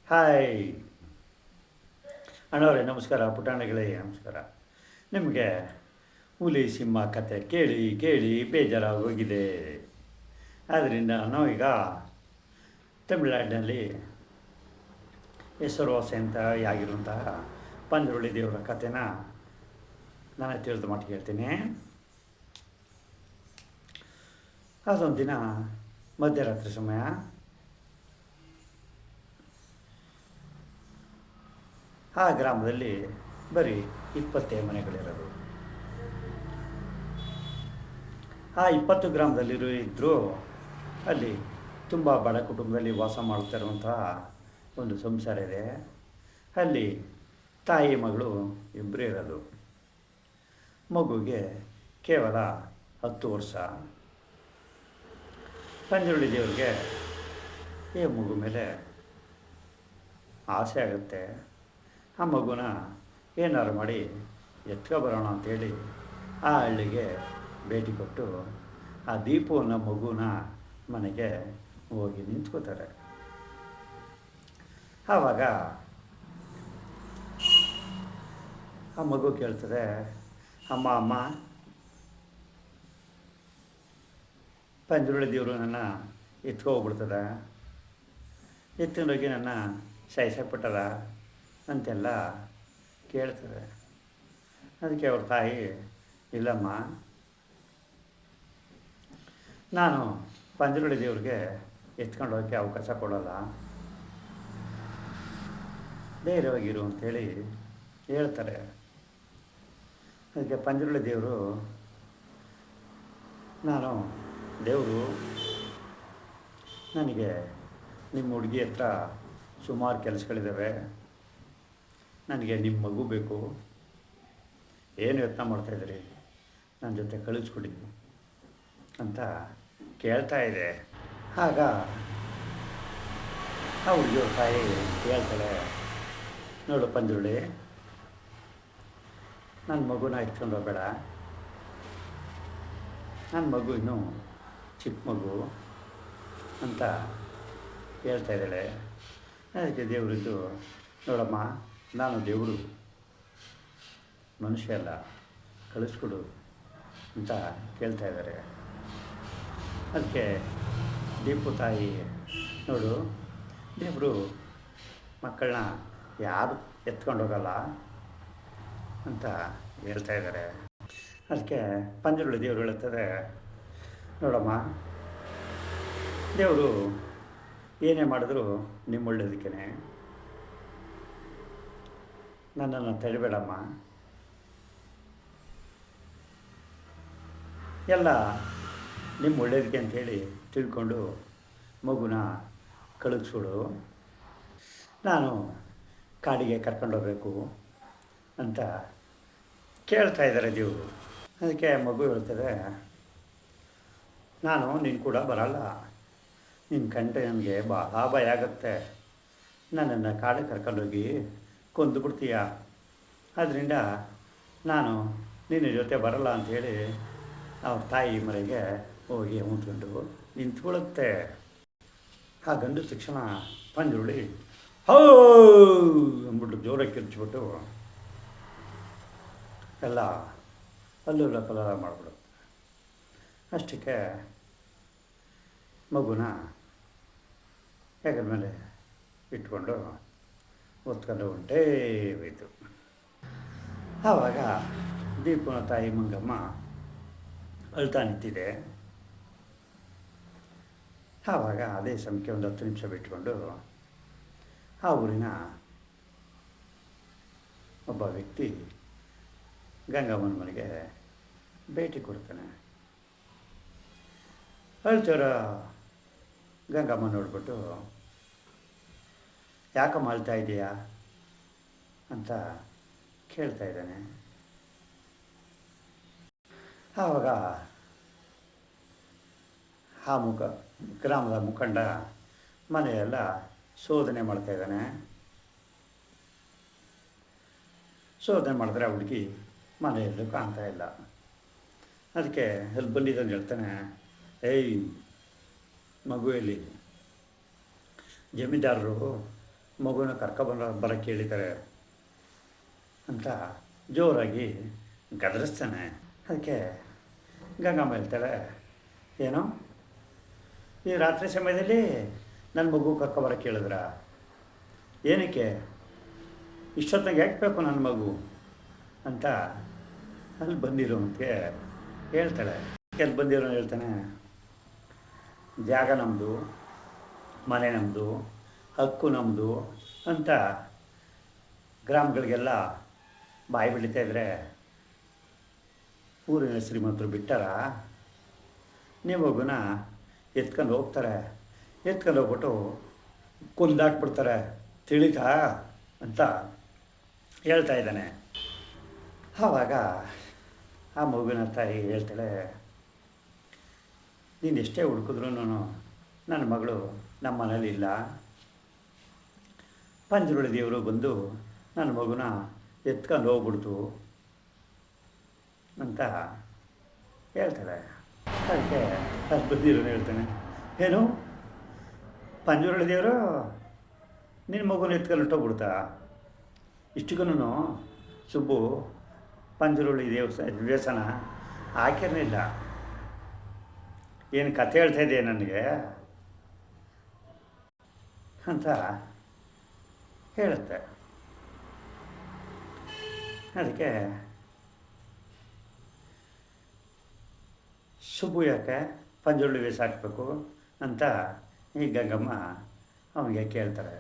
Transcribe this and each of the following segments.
Hi ಅಣ್ಣವರೇ ನಮಸ್ಕಾರ, ಪುಟಾಣಿಗಳೇ ನಮಸ್ಕಾರ. ನಿಮಗೆ ಹುಲಿ ಸಿಂಹ ಕತೆ ಕೇಳಿ ಕೇಳಿ ಬೇಜಾರಾಗೋಗಿದೆ. ಆದ್ದರಿಂದ ನಾವೀಗ ತಮಿಳುನಾಡಿನಲ್ಲಿ ಹೆಸರುವಾಸಿ ಅಂತ ಆಗಿರುವಂತಹ ಪಂಜುರುಳಿ ದೇವರ ಕಥೆನ ನಾನು ತಿಳಿದ ಮಟ್ಟಿಗೆ ಹೇಳ್ತೀನಿ. ಅದೊಂದು ದಿನ ಮಧ್ಯರಾತ್ರಿ ಸಮಯ. ಆ ಗ್ರಾಮದಲ್ಲಿ ಬರೀ 20 ಮನೆಗಳಿರೋದು. ಆ 20 ಗ್ರಾಮದಲ್ಲಿರೋ ಇದ್ದರೂ ಅಲ್ಲಿ ತುಂಬ ಬಡ ಕುಟುಂಬದಲ್ಲಿ ವಾಸ ಮಾಡ್ತಿರುವಂತಹ ಒಂದು ಸಂಸಾರ ಇದೆ. ಅಲ್ಲಿ ತಾಯಿ ಮಗಳು ಇಬ್ಬರೇ ಇರೋದು. ಮಗುಗೆ ಕೇವಲ 10 ವರ್ಷ. ಪಂಜುರುಳಿ ದೇವರಿಗೆ ಈ ಮಗು ಮೇಲೆ ಆಸೆ ಆಗುತ್ತೆ. ಆ ಮಗುನ ಏನಾರು ಮಾಡಿ ಬರೋಣ ಅಂಥೇಳಿ ಆ ಹಳ್ಳಿಗೆ ಭೇಟಿ ಕೊಟ್ಟು ಆ ದೀಪು ಅನ್ನೋ ಮಗುನ ಮನೆಗೆ ಹೋಗಿ ನಿಂತ್ಕೋತಾರೆ. ಆವಾಗ ಆ ಮಗು ಕೇಳ್ತದೆ, ಅಮ್ಮ ಪಂಜುರುಳಿ ದೇವರು ನನ್ನ ಎತ್ಕೊಬಿಡ್ತದ, ಎತ್ತಿನೋಗಿ ನನ್ನ ಸಾಯಿಸಕ್ಬಿಟ್ಟದ ಅಂತೆಲ್ಲ ಕೇಳ್ತದೆ. ಅದಕ್ಕೆ ಅವ್ರ ತಾಯಿ, ಇಲ್ಲಮ್ಮ, ನಾನು ಪಂಜುರುಳಿ ದೇವ್ರಿಗೆ ಎತ್ಕೊಂಡು ಹೋಗೋಕ್ಕೆ ಅವಕಾಶ ಕೊಡೋಲ್ಲ, ಧೈರ್ಯವಾಗಿರು ಅಂಥೇಳಿ ಹೇಳ್ತಾರೆ. ಅದಕ್ಕೆ ಪಂಜುರುಳಿ ದೇವರು, ನಾನು ದೇವರು, ನನಗೆ ನಿಮ್ಮ ಹುಡುಗಿ ಹತ್ರ ಸುಮಾರು ಕೆಲಸಗಳಿದ್ದಾವೆ, ನನಗೆ ನಿಮ್ಮ ಮಗು ಬೇಕು, ಏನು ಯತ್ನ ಮಾಡ್ತಾಯಿದ್ರಿ, ನನ್ನ ಜೊತೆ ಕಳಿಸ್ಕೊಡಿ ಅಂತ ಕೇಳ್ತಾ ಇದೆ. ಆಗ ಆ ಹುಡುಗಿಯವ್ರ ತಾಯಿ ಹೇಳ್ತಾಳೆ, ನೋಡು ಪಂಜುರುಳಿ, ನನ್ನ ಮಗುನ ಎತ್ಕೊಂಡು ಹೋಗಬೇಡ, ನನ್ನ ಮಗು ಇನ್ನೂ ಚಿಕ್ಕ ಮಗು ಅಂತ ಹೇಳ್ತಾ ಇದ್ದಾಳೆ. ಅದಕ್ಕೆ ದೇವರಿದ್ದು, ನೋಡಮ್ಮ, ನಾನು ದೇವರು, ಮನುಷ್ಯ ಅಲ್ಲ, ಕಳಿಸ್ಕೊಡು ಅಂತ ಕೇಳ್ತಾ ಇದ್ದಾರೆ. ಅದಕ್ಕೆ ದೀಪು ತಾಯಿ, ನೋಡು, ದೇವರು ಮಕ್ಕಳನ್ನ ಯಾರು ಎತ್ಕೊಂಡು ಹೋಗಲ್ಲ ಅಂತ ಹೇಳ್ತಾ ಇದ್ದಾರೆ. ಅದಕ್ಕೆ ಪಂಜುರುಳಿ ದೇವರು ಹೇಳ್ತಾರೆ, ನೋಡಮ್ಮ, ದೇವರು ಏನೇ ಮಾಡಿದ್ರು ನಿಮ್ಮ ಒಳ್ಳೇದಕ್ಕೇ, ನನ್ನನ್ನು ತಡಿಬೇಡಮ್ಮ, ಎಲ್ಲ ನಿಮ್ಮ ಒಳ್ಳೇದಕ್ಕೆ ಅಂಥೇಳಿ ತಿಳ್ಕೊಂಡು ಮಗುನ ಕಳಿಸ್ಬಿಡು, ನಾನು ಕಾಡಿಗೆ ಕರ್ಕೊಂಡೋಗ್ಬೇಕು ಅಂತ ಕೇಳ್ತಾ ಇದ್ದಾರೆ ದೇವರು. ಅದಕ್ಕೆ ಮಗು ಹೇಳ್ತದೆ, ನಾನು ನೀನು ಕೂಡ ಬರಲ್ಲ, ನಿನ್ನ ಕಂಡ್ರೆ ನನಗೆ ಭಾಳ ಭಯ ಆಗುತ್ತೆ, ನನ್ನನ್ನು ಕಾಡಿಗೆ ಕರ್ಕೊಂಡೋಗಿ ಕೊಂದುಬಿಡ್ತೀಯ, ಆದ್ದರಿಂದ ನಾನು ನಿನ್ನ ಜೊತೆ ಬರಲ್ಲ ಅಂಥೇಳಿ ಅವ್ರ ತಾಯಿ ಮನೆಗೆ ಹೋಗಿ ಹೊಂದ್ಕೊಂಡು ನಿಂತ್ಕೊಳ್ಳುತ್ತೆ. ಹಾಗಂದ ತಕ್ಷಣ ಪಂಜುರುಳಿ ಹೋ ಅಂದ್ಬಿಟ್ಟು ಜೋರಾಗಿ ಕಿರ್ಚ್ಬಿಟ್ಟು ಎಲ್ಲ ಅಲ್ಲುಲ್ಲ ಕಲರ ಮಾಡಿಬಿಡುತ್ತೆ. ಅಷ್ಟಕ್ಕೆ ಮಗುನ ಹೆಗಲ ಮೇಲೆ ಇಟ್ಕೊಂಡು ಹೊತ್ಕೊಂಡು ಹೊಂಟೇ ಹೋಯಿತು. ಆವಾಗ ದೀಪನ ತಾಯಿ ಮಂಗಮ್ಮ ಅಳ್ತಾ ನಿಂತಿದೆ. ಆವಾಗ ಅದೇ ಸಮಯಕ್ಕೆ ಒಂದು 10 ನಿಮಿಷ ಬಿಟ್ಕೊಂಡು ಆ ಊರಿನ ಒಬ್ಬ ವ್ಯಕ್ತಿ ಗಂಗಮ್ಮನ ಮನೆಗೆ ಭೇಟಿ ಕೊಡ್ತಾನೆ. ಅಳ್ತಾರ ಗಂಗಮ್ಮ ನೋಡ್ಬಿಟ್ಟು, ಯಾಕಮ್ಮ ಅಳ್ತಾ ಇದೆಯಾ ಅಂತ ಕೇಳ್ತಾ ಇದ್ದಾನೆ. ಆವಾಗ ಆ ಗ್ರಾಮದ ಮುಖಂಡ ಮನೆಯೆಲ್ಲ ಶೋಧನೆ ಮಾಡ್ತಾಯಿದ್ದಾನೆ. ಶೋಧನೆ ಮಾಡಿದ್ರೆ ಆ ಹುಡುಗಿ ಮನೆಯಲ್ಲೂ ಕಾಣ್ತಾ ಇಲ್ಲ. ಅದಕ್ಕೆ ಅಲ್ಲಿ ಬಂದಿದ್ದನ್ನು ಹೇಳ್ತಾನೆ, ಏಯ್ ಮಗುವಲ್ಲಿ ಜಮೀನ್ದಾರರು ಮಗುನ ಬರೋಕ್ಕೆ ಹೇಳಿದ್ದಾರೆ ಅಂತ ಜೋರಾಗಿ ಗದರಿಸ್ತಾನೆ. ಅದಕ್ಕೆ ಗಂಗಮ್ಮ ಹೇಳ್ತಾಳೆ, ಏನು ಈ ರಾತ್ರಿ ಸಮಯದಲ್ಲಿ ನನ್ನ ಮಗು ಕರ್ಕೊಬರೋಕ್ಕೆ ಹೇಳಿದ್ರ? ಏನಕ್ಕೆ ಇಷ್ಟೊತ್ತಿಗೆ ಯಾಕೆ ಬೇಕು ನನ್ನ ಮಗು ಅಂತ ಅಲ್ಲಿ ಬಂದಿರೋನಿಗೆ ಹೇಳ್ತಾಳೆ. ಅಲ್ಲಿ ಬಂದಿರೋನು ಹೇಳ್ತಾನೆ, ಜಾಗ ನಮ್ಮದು, ಮನೆ ನಮ್ಮದು, ಹಕ್ಕು ನಮ್ಮದು ಅಂತ ಗ್ರಾಮಗಳಿಗೆಲ್ಲ ಬಾಯಿ ಬೆಳೀತಾ ಇದ್ರೆ ಊರಿನ ಶ್ರೀಮಂತರು ಬಿಟ್ಟಾರ? ನೀವು ಮಗುನ ಎತ್ಕೊಂಡು ಹೋಗ್ತಾರೆ, ಎತ್ಕೊಂಡು ಹೋಗ್ಬಿಟ್ಟು ಕೊಂದಾಕ್ಬಿಡ್ತಾರೆ, ತಿಳಿತಾ ಅಂತ ಹೇಳ್ತಾ ಇದ್ದಾನೆ. ಆವಾಗ ಆ ಮಗುವಿನ ತಾಯಿ ಹೇಳ್ತಾಳೆ, ನೀನು ಎಷ್ಟೇ ಹುಡುಕಿದ್ರೂ ನನ್ನ ಮಗಳು ನಮ್ಮ ಮನೇಲಿ ಇಲ್ಲ. ಪಂಜುರುಳಿ ದೇವರು ಬಂದು ನನ್ನ ಮಗುನ ಎತ್ಕೊಂಡು ಹೋಗ್ಬಿಡ್ತು ಅಂತ ಹೇಳ್ತಾಳೆ. ಅದಕ್ಕೆ ಅದು ಬಂದಿರೋನು ಹೇಳ್ತಾನೆ, ಏನು ಪಂಜುರುಳಿ ದೇವರು ನಿನ್ನ ಮಗುನ ಎತ್ಕೊಂಡು ಹೊಟ್ಟೋಗ್ಬಿಡ್ತಾ? ಇಷ್ಟಕ್ಕೂ ಸುಬ್ಬು ಪಂಜುರುಳಿ ವ್ಯಸನ ಹಾಕಿರಲಿಲ್ಲ. ಏನು ಕಥೆ ಹೇಳ್ತಾ ಇದೆಯಾ ನನಗೆ ಅಂತ ಹೇಳುತ್ತೆ. ಅದಕ್ಕೆ ಸುಬ್ಬು ಯಾಕೆ ಪಂಜುರುಳಿ ವೇಷ ಹಾಕಬೇಕು ಅಂತ ಈ ಗಂಗಮ್ಮ ಅವನಿಗೆ ಕೇಳ್ತಾರೆ.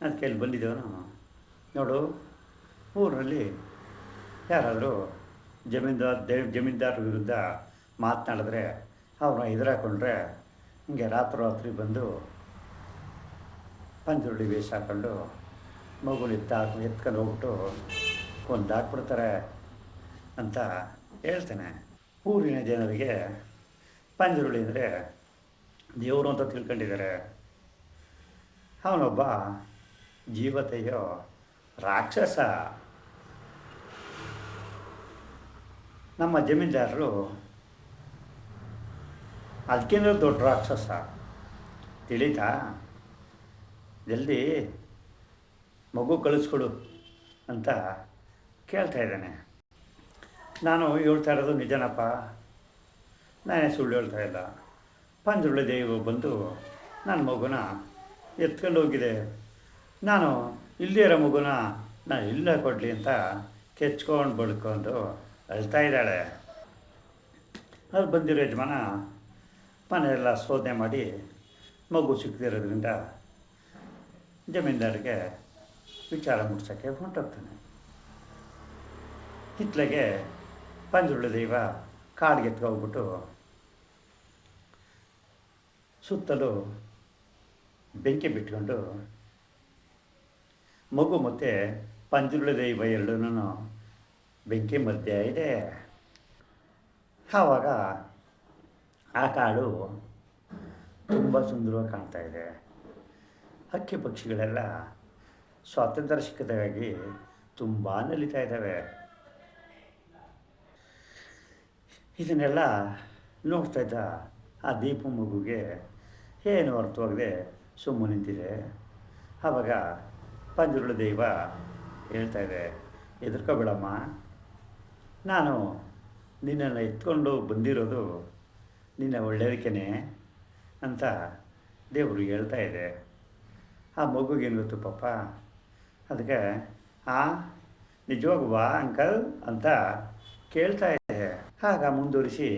ಅದಕ್ಕೆ ಇಲ್ಲಿ ಬಂದಿದ್ದವನು, ನೋಡು, ಊರಲ್ಲಿ ಯಾರಾದರೂ ಜಮೀನ್ದಾರ ವಿರುದ್ಧ ಮಾತನಾಡಿದ್ರೆ ಅವ್ರನ್ನ ಎದುರಾಕೊಂಡ್ರೆ ಹಿಂಗೆ ರಾತ್ರಿ ಬಂದು ಪಂಜುರುಳಿ ವೇಷ ಹಾಕ್ಕೊಂಡು ಮಗುನ ಎತ್ಕೊಂಡು ಹೋಗ್ಬಿಟ್ಟು ಕೊಂದಾಕ್ಬಿಡ್ತಾರೆ ಅಂತ ಹೇಳ್ತಾನೆ. ಊರಿನ ಜನರಿಗೆ ಪಂಜುರುಳಿ ಅಂದರೆ ದೇವರು ಅಂತ ತಿಳ್ಕೊಂಡಿದ್ದಾರೆ. ಅವನೊಬ್ಬ ಜೀವತೆಯೋ ರಾಕ್ಷಸ. ನಮ್ಮ ಜಮೀನ್ದಾರರು ಅದಕ್ಕಿಂತ ದೊಡ್ಡ ರಾಕ್ಷಸ, ತಿಳಿತಾ? ಜಲ್ದಿ ಮಗು ಕಳಿಸ್ಕೊಡು ಅಂತ ಕೇಳ್ತಾ ಇದ್ದಾನೆ. ನಾನು ಹೇಳ್ತಾ ಇರೋದು ನಿಜನಪ್ಪ, ನಾನೇ ಸುಳ್ಳು ಹೇಳ್ತಾ ಇಲ್ಲ. ಪಂಜುರುಳಿ ದೇವಿ ಬಂದು ನನ್ನ ಮಗುನ ಎತ್ಕೊಂಡು ಹೋಗಿದೆ. ನಾನು ಇಲ್ಲದೇ ಇರೋ ಮಗುನ ನಾನು ಇಲ್ಲ ಕೊಡಲಿ ಅಂತ ಕೆಚ್ಕೊಂಡು ಬಡ್ಕೊಂಡು ಅಳ್ತಾ ಇದ್ದಾಳೆ. ಅಲ್ಲಿ ಬಂದಿರೋ ಯಜಮಾನ ಮನೆಯೆಲ್ಲ ಶೋಧನೆ ಮಾಡಿ ಮಗು ಸಿಕ್ಕದಿರೋದ್ರಿಂದ ಜಮೀನ್ದಾರಿಗೆ ವಿಚಾರ ಮುಟ್ಸೋಕ್ಕೆ ಹೊಂಟೋಗ್ತಾನೆ. ಹಿತ್ಲೆಗೆ ಪಂಜುರುಳಿ ದೈವ ಕಾಡಿಗೆ ಎತ್ಕೊಂಡ್ಬಿಟ್ಟು ಸುತ್ತಲೂ ಬೆಂಕಿ ಬಿಟ್ಕೊಂಡು ಮಗು ಮತ್ತು ಪಂಜುರುಳಿ ದೈವ ಎರಡೂ ಬೆಂಕಿ ಮಧ್ಯೆ ಇದೆ. ಆವಾಗ ಆ ಕಾಡು ತುಂಬ ಸುಂದರವಾಗಿ ಕಾಣ್ತಾ ಇದೆ. ಹಕ್ಕಿ ಪಕ್ಷಿಗಳೆಲ್ಲ ಸ್ವಾತಂತ್ರ್ಯ ಸಿಕ್ಕದಾಗಿ ತುಂಬ ನಲಿತಾ ಇದ್ದಾವೆ. ಇದನ್ನೆಲ್ಲ ನೋಡ್ತಾ ಇದ್ದ ಆ ದೀಪು ಮಗುಗೆ ಏನು ಅರ್ಥವಾಗದೆ ಸುಮ್ಮನೆ ನಿಂತಿದೆ. ಆವಾಗ ಪಂಜುರುಳಿ ದೈವ ಹೇಳ್ತಾ ಇದೆ, ಹೆದರ್ಕೋಬೇಡಮ್ಮ, ನಾನು ನಿನ್ನನ್ನು ಎತ್ಕೊಂಡು ಬಂದಿರೋದು ನಿನ್ನ ಒಳ್ಳೆಯದಕ್ಕೇ ಅಂತ ದೇವರು ಹೇಳ್ತಾ ಇದೆ. ಆ ಮಗುಗೇನು ಗೊತ್ತು ಪಾಪ. ಅದಕ್ಕೆ ನಿಜವಾಗುವ ಅಂಕಲ್ ಅಂತ ಕೇಳ್ತಾ ಇದೆ. ಆಗ ಮುಂದುವರಿಸಿ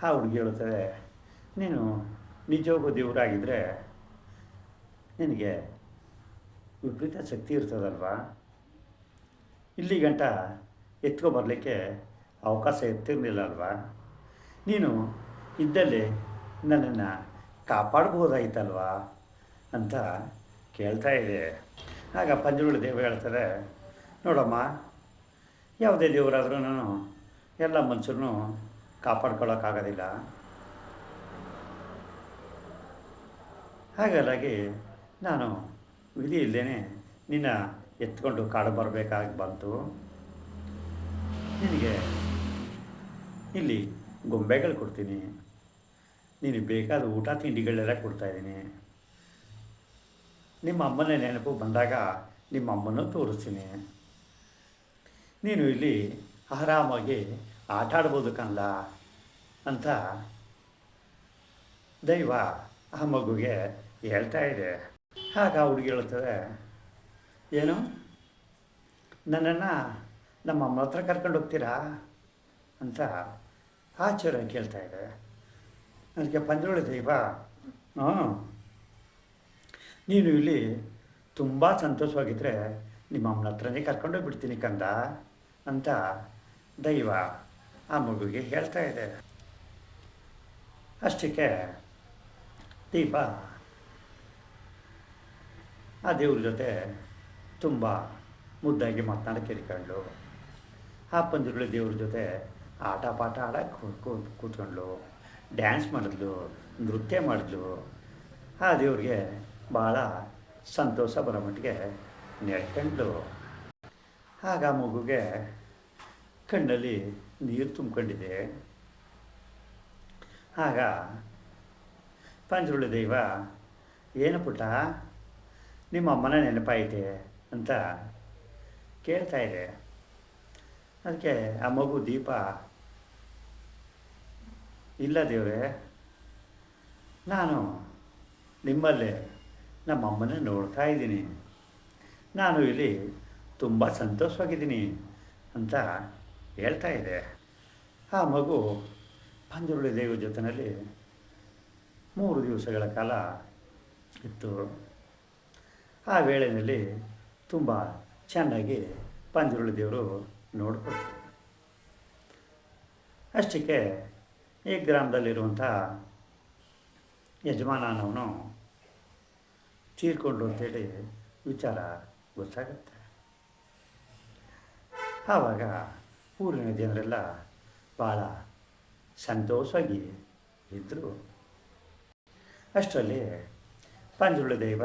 ಆ ಹುಡುಗಿ ಹೇಳ್ತದೆ, ನೀನು ನಿಜವಾಗೂ ದೇವರಾಗಿದ್ದರೆ ನಿನಗೆ ವಿಪರೀತ ಶಕ್ತಿ ಇರ್ತದಲ್ವ, ಇಲ್ಲಿ ಗಂಟ ಎತ್ಕೊಬರಲಿಕ್ಕೆ ಅವಕಾಶ ಇರ್ತಿರಲಿಲ್ಲ ಅಲ್ವಾ, ನೀನು ಇದ್ದಲ್ಲಿ ನನ್ನನ್ನು ಕಾಪಾಡ್ಬೋದಾಗಿತ್ತಲ್ವಾ ಅಂತ ಕೇಳ್ತಾ ಇದೆ. ಆಗ ಪಂಜುರುಳಿ ದೇವ ಹೇಳ್ತಾರೆ, ನೋಡಮ್ಮ, ಯಾವುದೇ ದೇವರಾದ್ರೂ ನಾನು ಎಲ್ಲ ಮನುಷ್ಯರನ್ನು ಕಾಪಾಡ್ಕೊಳ್ಳೋಕ್ಕಾಗೋದಿಲ್ಲ. ಹಾಗಾಗಿ ನಾನು ವಿಧಿ ಇಲ್ಲದೇ ನಿನ್ನ ಎತ್ಕೊಂಡು ಕಾಡು ಬರಬೇಕಾಗಿ ಬಂತು. ನಿನಗೆ ಇಲ್ಲಿ ಗೊಂಬೆಗಳು ಕೊಡ್ತೀನಿ, ನೀನು ಬೇಕಾದ ಊಟ ತಿಂಡಿಗಳೆಲ್ಲ ಕೊಡ್ತಾಯಿದ್ದೀನಿ. ನಿಮ್ಮ ಅಮ್ಮನ ನೆನಪು ಬಂದಾಗ ನಿಮ್ಮ ಅಮ್ಮನೂ ತೋರಿಸ್ತೀನಿ. ನೀನು ಇಲ್ಲಿ ಆರಾಮಾಗಿ ಆಟ ಆಡ್ಬೋದು ಕಣಲ್ಲ ಅಂತ ದೈವ ಆ ಮಗುಗೆ ಹೇಳ್ತಾ ಇದೆ. ಆಗ ಹುಡುಗಿ ಹೇಳ್ತದೆ, ಏನು ನನ್ನನ್ನು ನಮ್ಮ ಅಮ್ಮ ಹತ್ರ ಕರ್ಕೊಂಡು ಹೋಗ್ತೀರಾ ಅಂತ ಆಶ್ಚರ್ಯ ಕೇಳ್ತಾ ಇದೆ. ಅದಕ್ಕೆ ಪಂಜುರ್ಲಿ ದೈವ, ನೀನು ಇಲ್ಲಿ ತುಂಬ ಸಂತೋಷವಾಗಿದ್ದರೆ ನಿಮ್ಮ ಅಮ್ಮನ ಹತ್ರನೇ ಕರ್ಕೊಂಡೋಗ್ಬಿಡ್ತೀನಿ ಕಂದ ಅಂತ ದೈವ ಆ ಮಗುಗೆ ಹೇಳ್ತಾ ಇದೆ. ಅಷ್ಟಕ್ಕೆ ದೀಪ ಆ ದೇವ್ರ ಜೊತೆ ತುಂಬ ಮುದ್ದಾಗಿ ಮಾತನಾಡಕ್ಕೆ ಕೇಳ್ಕೊಂಡ್ಳು. ಆ ಪಂಜುರ್ಲಿ ದೇವ್ರ ಜೊತೆ ಆಟ ಪಾಠ ಆಡಕ್ಕೆ ಕೂತ್ಕೊಂಡ್ಳು, ಡ್ಯಾನ್ಸ್ ಮಾಡಿದ್ಲು, ನೃತ್ಯ ಮಾಡಿದ್ಲು. ಆ ದೇವ್ರಿಗೆ ಭಾಳ ಸಂತೋಷ ಬರೋ ಮಟ್ಟಿಗೆ ನಡ್ಕೊಂಡ್ಳು. ಆಗ ಮಗುಗೆ ಕಣ್ಣಲ್ಲಿ ನೀರು ತುಂಬಿಕೊಂಡಿದೆ. ಆಗ ಪಂಜುರ್ಲಿ ದೈವ, ಏನು ಪುಟ್ಟ ನಿಮ್ಮ ಅಮ್ಮನ ನೆನಪಾಯಿತೆ ಅಂತ ಕೇಳ್ತಾ ಇದೆ. ಅದಕ್ಕೆ ಆ ಮಗು ದೀಪ, ಇಲ್ಲ ದೇವ್ರೆ, ನಾನು ನಿಮ್ಮಲ್ಲೇ ನಮ್ಮ ಅಮ್ಮನ ನೋಡ್ತಾ ಇದ್ದೀನಿ, ನಾನು ಇಲ್ಲಿ ತುಂಬ ಸಂತೋಷವಾಗಿದ್ದೀನಿ ಅಂತ ಹೇಳ್ತಾ ಇದೆ. ಆ ಮಗು ಪಂಜುರ್ಲಿ ದೇವ್ರ ಜೊತೆಯಲ್ಲಿ 3 ದಿವಸಗಳ ಕಾಲ ಇತ್ತು. ಆ ವೇಳೆಯಲ್ಲಿ ತುಂಬ ಚೆನ್ನಾಗಿ ಪಂಜುರ್ಲಿ ದೇವರು ನೋಡಿಕೊಟ್ರು. ಅಷ್ಟಕ್ಕೆ ಈ ಗ್ರಾಮದಲ್ಲಿರುವಂಥ ಯಜಮಾನನವನು ತೀರ್ಕೊಂಡ್ರು ಅಂತೇಳಿ ವಿಚಾರ ಗೊತ್ತಾಗುತ್ತೆ. ಆವಾಗ ಊರಿನ ಜನರೆಲ್ಲ ಭಾಳ ಸಂತೋಷವಾಗಿ ಇದ್ದರು. ಅಷ್ಟರಲ್ಲಿ ಪಂಜುರ್ಲಿ ದೈವ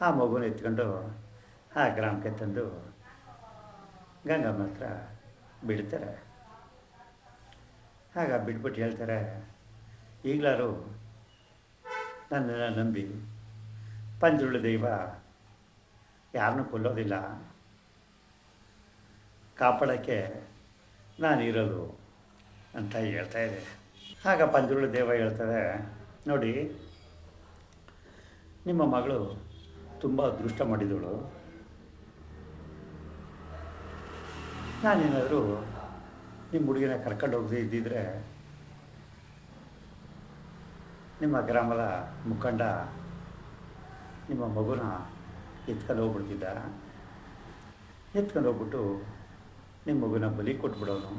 ಆ ಮಗುನ ಎತ್ಕೊಂಡು ಆ ಗ್ರಾಮಕ್ಕೆ ತಂದು ಗಂಗಮ್ಮನ ಹತ್ರ ಬಿಡ್ತಾರೆ. ಆಗ ಬಿಟ್ಬಿಟ್ಟು ಹೇಳ್ತಾರೆ, ಈಗಲಾರು ನನ್ನನ್ನು ನಂಬಿ, ಪಂಜುರ್ಲಿ ದೈವ ಯಾರನ್ನೂ ಕೊಲ್ಲೋದಿಲ್ಲ, ಕಾಪಾಡೋಕ್ಕೆ ನಾನಿರೋದು ಅಂತ ಹೇಳ್ತಾ ಇದೆ. ಆಗ ಪಂಜುರ್ಲಿ ದೈವ ಹೇಳ್ತಾರೆ, ನೋಡಿ, ನಿಮ್ಮ ಮಗಳು ತುಂಬ ಅದೃಷ್ಟ ಮಾಡಿದಳು. ನಾನೇನಾದರೂ ನಿಮ್ಮ ಹುಡುಗಿನ ಕರ್ಕೊಂಡು ಹೋಗದೆ ಇದ್ದಿದ್ರೆ ನಿಮ್ಮ ಗ್ರಾಮದ ಮುಖಂಡ ನಿಮ್ಮ ಮಗುನ ಎತ್ಕೊಂಡು ಹೋಗ್ಬಿಡ್ತಿದ್ದ. ಎತ್ಕೊಂಡು ಹೋಗ್ಬಿಟ್ಟು ನಿಮ್ಮ ಮಗುನ ಬಲಿ ಕೊಟ್ಬಿಡೋನು.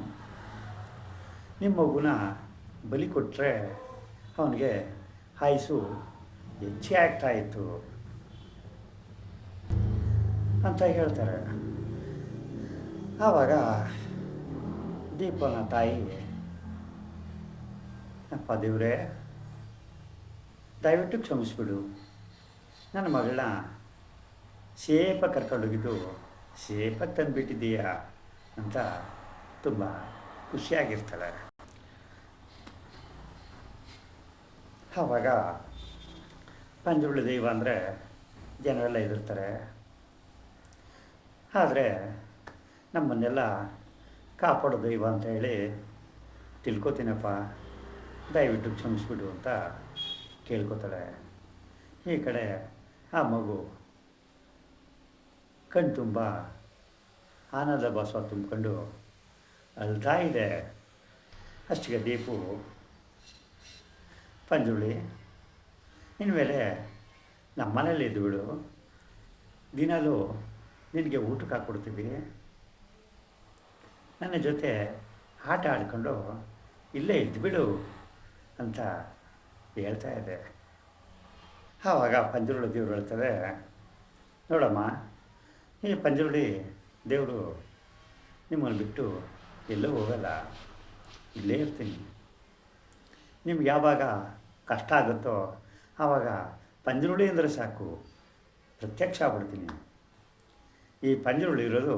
ನಿಮ್ಮ ಮಗುನ ಬಲಿ ಕೊಟ್ಟರೆ ಅವನಿಗೆ ಆಯುಸ್ಸು ಹೆಚ್ಚೇ ಆಗ್ತಾಯಿತ್ತು ಅಂತ ಹೇಳ್ತಾರೆ. ಆವಾಗ ದೀಪನ ತಾಯಿ, ಅಪ್ಪ ದೇವರೇ, ದಯವಿಟ್ಟು ಕ್ಷಮಿಸ್ಬಿಡು, ನನ್ನ ಮಗಳನ್ನ ಸೇಫ ಕರ್ಕೊಂಡೋಗಿದ್ದು ಸೇಫ ತಂದುಬಿಟ್ಟಿದ್ದೀಯಾ ಅಂತ ತುಂಬ ಖುಷಿಯಾಗಿರ್ತಾಳೆ. ಆವಾಗ ಪಂಜುರ್ಲಿ ದೈವ ಅಂದರೆ ಜನರೆಲ್ಲ ಹೆದರ್ತಾರೆ. ಆದರೆ ನಮ್ಮನ್ನೆಲ್ಲ ಕಾಪಾಡೋ ದೈವ ಅಂತ ಹೇಳಿ ತಿಳ್ಕೊತೀನಪ್ಪ, ದಯವಿಟ್ಟು ಕ್ಷಮಿಸ್ಬಿಡು ಅಂತ ಕೇಳ್ಕೊತಾಳೆ. ಈ ಕಡೆ ಆ ಮಗು ಕಣ್ಣು ತುಂಬ ಆನಂದ ಭಾಸ ತುಂಬಿಕೊಂಡು ಅಳ್ತಾ ಇದೆ. ಅಷ್ಟಿಗೆ ದೀಪು, ಪಂಜುರ್ಲಿ, ಇನ್ಮೇಲೆ ನಮ್ಮ ಮನೇಲಿ ಇದ್ದುಬಿಡು, ದಿನಾಲೂ ನಿನಗೆ ಊಟಕ್ಕೆ ಹಾಕ್ಕೊಡ್ತೀವಿ, ನನ್ನ ಜೊತೆ ಆಟ ಆಡಿಕೊಂಡು ಇಲ್ಲೇ ಇದ್ದುಬಿಡು ಅಂತ ಹೇಳ್ತಾ ಇದೆ. ಆವಾಗ ಪಂಜುರ್ಲಿ ದೇವರು ಹೇಳ್ತಾರೆ, ನೋಡಮ್ಮ, ಈ ಪಂಜುರ್ಲಿ ದೇವರು ನಿಮ್ಮನ್ನು ಬಿಟ್ಟು ಎಲ್ಲೂ ಹೋಗಲ್ಲ, ಇಲ್ಲೇ ಇರ್ತೀನಿ. ನಿಮ್ಗೆ ಯಾವಾಗ ಕಷ್ಟ ಆಗುತ್ತೋ ಆವಾಗ ಪಂಜುರ್ಲಿ ಅಂದರೆ ಸಾಕು, ಪ್ರತ್ಯಕ್ಷ ಆಗ್ಬಿಡ್ತೀನಿ. ಈ ಪಂಜುರ್ಲಿ ಇರೋದು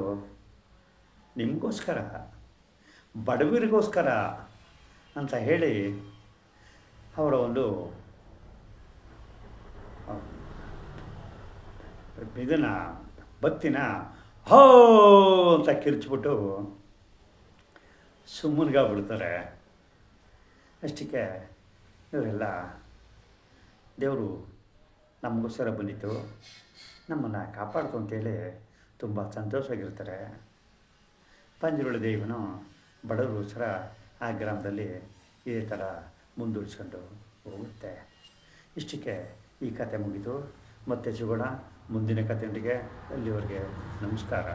ನಿಮಗೋಸ್ಕರ, ಬಡವರಿಗೋಸ್ಕರ ಅಂತ ಹೇಳಿ ಅವರ ಒಂದು ಇದನ್ನು ಬತ್ತಿನ ಹೋ ಅಂತ ಕಿರ್ಚ್ಬಿಟ್ಟು ಸುಮ್ಮನ್ಗಾಗ್ಬಿಡ್ತಾರೆ. ಅಷ್ಟಕ್ಕೆ ಇವರೆಲ್ಲ ದೇವರು ನಮಗೋಸ್ಕರ ಬಂದಿತ್ತು, ನಮ್ಮನ್ನು ಕಾಪಾಡ್ತು ಅಂತೇಳಿ ತುಂಬ ಸಂತೋಷವಾಗಿರ್ತಾರೆ. ಪಂಜುರ್ಲಿ ದೇವಿನೂ ಬಡವರಿಗೋಸ್ಕರ ಆ ಗ್ರಾಮದಲ್ಲಿ ಇದೇ ಥರ ಮುಂದುವರಿಸ್ಕೊಂಡು ಹೋಗುತ್ತೆ. ಇಷ್ಟಕ್ಕೆ ಈ ಕತೆ ಮುಗಿತು. ಮತ್ತೆ ಸಿಗೋಣ ಮುಂದಿನ ಕಥೆಯೊಂದಿಗೆ. ಅಲ್ಲಿವರೆಗೆ ನಮಸ್ಕಾರ.